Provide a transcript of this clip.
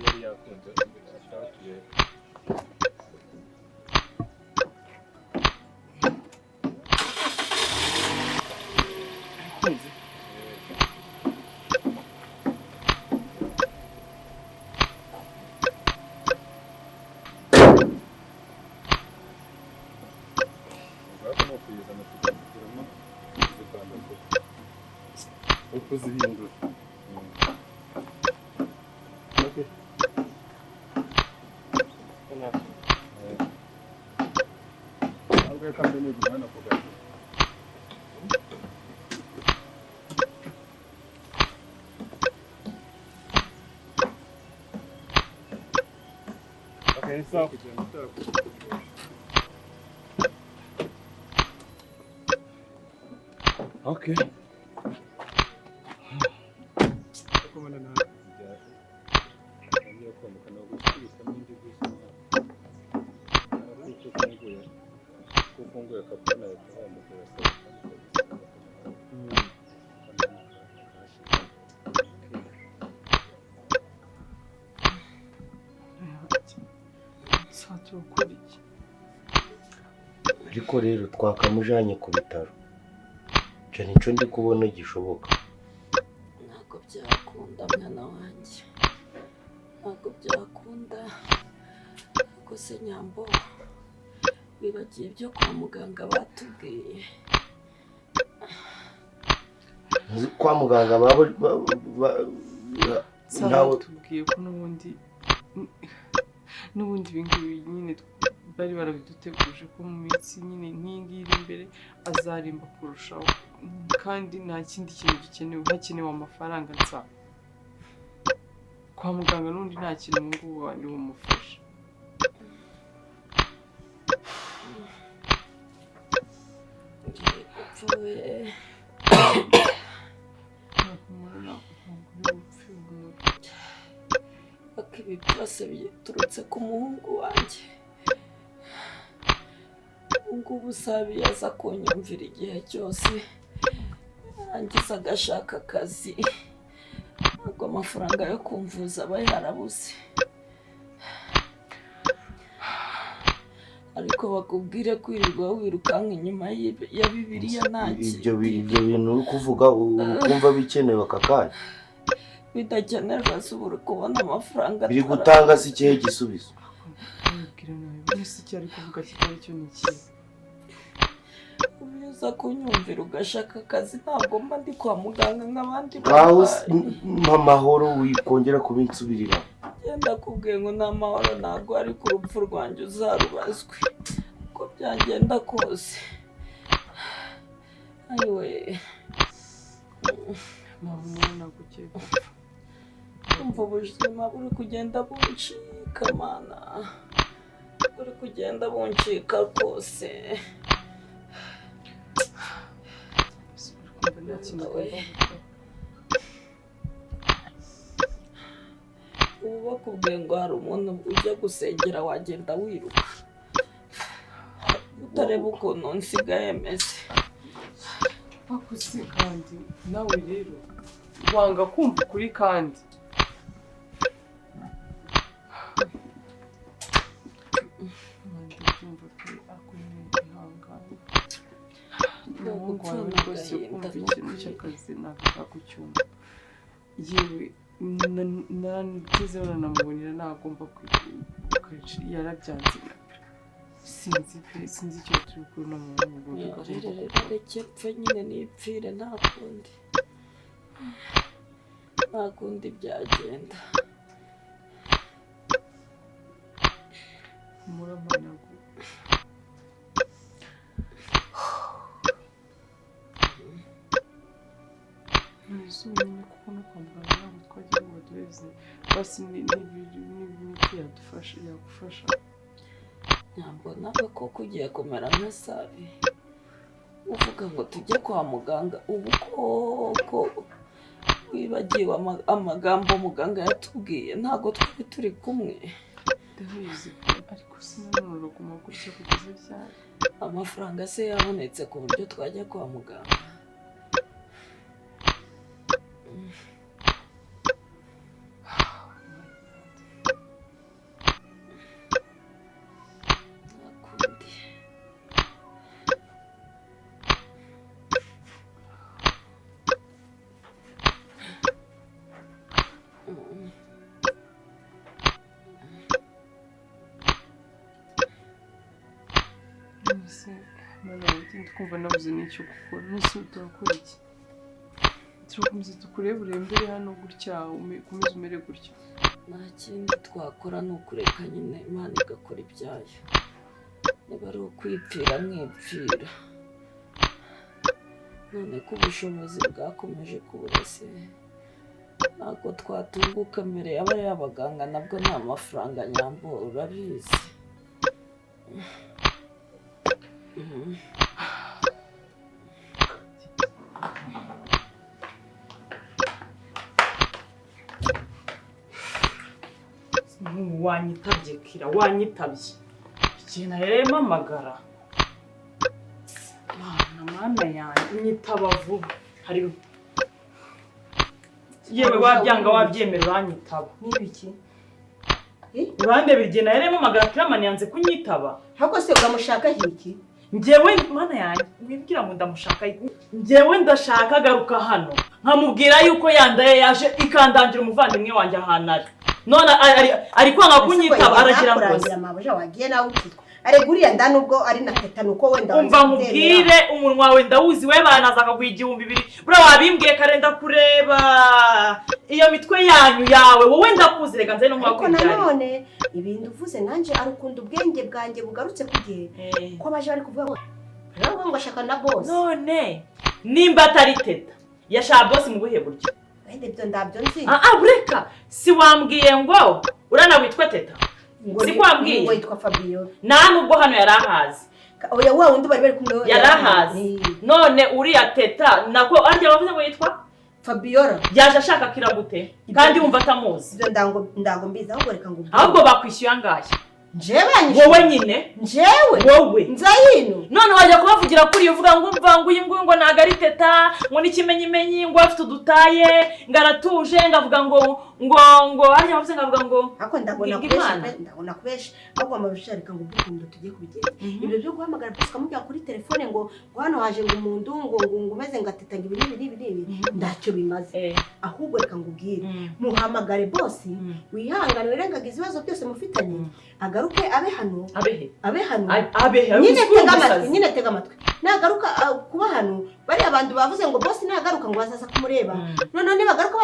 yari yakunze ashatuye kuzihindura. Okay. Okay, so okay. Ariko rero twakamujanye ku bitaro. Cyo nico ndi kubona gishoboka. Ntabwo byakunda mwana wanjye. Ntabwo byakunda. Ko se Nyambo bibagiye ibyo kwa muganga batubwiye. Kwa muganga babo nawe tubwiye ko n'ubundi bingibi nyine bari barabiduteguje ko mu minsi nyine nk'ingi iri imbere azarimba kurushaho, kandi nta kindi kintu gikenewe, hakenewe amafaranga nsa. Kwa muganga n'undi nta kintu ngubu wandi bumufasha. Ibi byose biturutse ku muhungu wanjye. Ngubu sabi yaza kunyumvira igihe cyose arangiza agashaka akazi, ntabwo amafaranga yo kumvuza aba yarabuze. Ariko bakubwire kwirirwa wirukanka inyuma ya Bibiliya ntaki. Ibyo bintu uri kuvuga ukumva bikenewe aka kanya. Bidakenerwa subura kubona amafaranga biri gutanga si cyehe gisubizo. Ese cyari kuvuga kitari cyo niki. Ubiza kunyumvira ugashaka akazi, ntabwo mba ndi kwa muganga nk'abandi amahoro wikongera kubinsubirira. Genda kubwiye ngo nta mahoro, ntabwo ari ku rupfu rwanjye uzarubazwe uko byagenda kose. Ayiwe mama gukeka umva ubuzima buri kugenda buncika mana, buri kugenda buncika rwose. Ubu bakubwiye ngo hari umuntu ujya gusengera wagenda wiruka utareba ukuntu nsigaye meze. Bakuze kandi nawe rero wanga kumva ukuri kandi. Umuhungu wawe rwose kumva ikintu cy'akazi ntabwo kucyumva. Yewe nageze banamubonera nagomba kwica yarabyanze. Sinzi icyo turi kuri no mu reke pfe nyine nipfire, nta kundi byagenda. Muramanagu nizumye kuko no kwa muganga ntabwo twagira ngo baduheze basi n'imiti yagufasha. Nyabonaga ko kugiye kumera nka sabi uvuga ngo tujye kwa muganga. Ubu koko wibagiwe amagambo muganga yatubwiye, ntabwo twari turi kumwe. Ndabizi ariko sinanone guma gutya kugeza cyane. Amafaranga se yabonetse ku buryo twajya kwa muganga? mbese mana ndi kumva nabuze n'icyo gukora nese turakora iki turakomeza tukurebe urembere hano gutya ukomeze umere gutya nta kindi twakora ni ukureka nyine Imana igakora ibyayo niba ari ukwipfira mwipfira none ko ubushobozi bwakomeje kubura se ntabwo twatunguka mbere yaba y'abaganga nabwo nta mafaranga nyambo urabizi wanyitabye kira wanyitabye ikintu narema amagara mana yanjye nyitaba vuba hari yewe wabyanga wabyemera uranyitaba n'ibiki urande birigena yarema amagara kiramani yanze kunyitaba ahubwo se uramushaka iki njyewe mana yanjye wibwira ngo ndamushaka njyewe ndashaka agaruka hano nkamubwira yuko yandaye yaje ikandangira umuvandimwe wanjye ahantu ari none ari kwanga kunyitaba aragira ngo se amabuja wagiye nawe ukitwa areguriya ndani ubwo ari na teta nuko wenda umva mubwire umunwa wawe ndawuzi we banaza akaguha 2,000 bura wabimbwiye karenda kureba iyo mitwe yanyu yawe wowe ndakuzi rega nze no mwakwinjira ariko nanone ibintu uvuze nanje arukunda ubwenge bwanjye bugarutse kugihe ko baje bari kuvuga ngo ashaka na boss none nimba atari teta yashaka boss mu buhe buryo wende byo ndabyo nzi bureka si wambwiye ngo urana witwa teta si kwambwiye ngo yitwa Fabiola nta nubwo hano yarahazi oya wa wundi bari kumwe yarahazi none uriya teta nako arya bavuze ngo yitwa Fabiola yaje ashaka kira gute kandi wumva atamuzi byo ndago mbiza ahubwo reka ngo ahubwo bakwishyuye angahe njyewe wowe nyine njyewe wowe nzayino none wajya kubavugira kuri uvuga ngo umva ngo uyu ngo naga ari teta ngo n'ikimenyimenyi ngo afite udutaye ngaratuje ngavuga ngo arya bavuze ngavuga ngo ako ndabona kubesha ahubwo amabishari reka ngo ubwukundo tugiye kubigenda ibyo byo guhamagara bose kamubwira kuri telefone ngo hano haje ngo umuntu ngo umeze ngateta ngo ibi ndacyo bimaze ahubwo reka ngo ubwire muhamagare bose wihangane wirengagize ibibazo byose mufitanye agaruke abe hano nyine tega amatwi nagaruka kuba hano bari abantu bavuze ngo boss nagaruka ngo bazaza kumureba none bagaruka